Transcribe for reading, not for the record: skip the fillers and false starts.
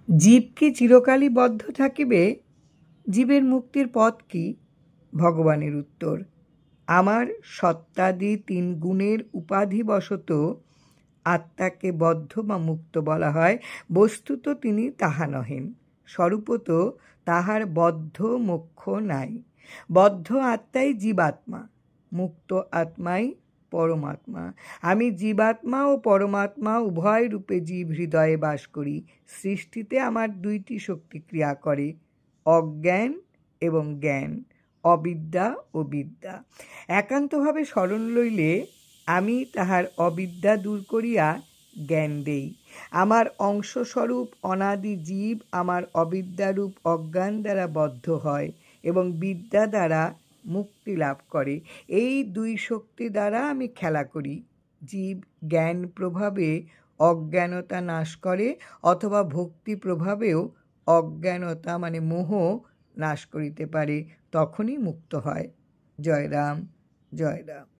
জীব কি চিরকালই বদ্ধ থাকিবে? জীবের মুক্তির পথ কি? ভগবানের উত্তর, আমার সত্তাদি ৩ গুণের উপাধিবশত আত্মাকে বদ্ধ বা মুক্ত বলা হয়। বস্তুত তিনি তাহা নহেন, স্বরূপত তাহার বদ্ধ মোক্ষ নাই। বদ্ধ আত্মাই জীবাত্মা, মুক্ত আত্মাই পরমাত্মা। আমি জীবাত্মা ও পরমাত্মা উভয় রূপে জীব হৃদয়ে বাস করি। সৃষ্টিতে আমার ২টি শক্তি ক্রিয়া করে, অজ্ঞান এবং জ্ঞান, অবিদ্যা ও বিদ্যা। একান্তভাবে স্মরণ লইলে আমি তাহার অবিদ্যা দূর করিয়া জ্ঞান দেই। আমার অংশস্বরূপ অনাদি জীব আমার অবিদ্যারূপ অজ্ঞান দ্বারা বদ্ধ হয় এবং বিদ্যা দ্বারা মুক্তি লাভ করে। এই ২ শক্তি দ্বারা আমি খেলা করি। জীব জ্ঞান প্রভাবে অজ্ঞানতা নাশ করে অথবা ভক্তি প্রভাবেও অজ্ঞানতা মানে মোহ নাশ করিতে পারে, তখনই মুক্ত হয়। জয় রাম, জয় রাম।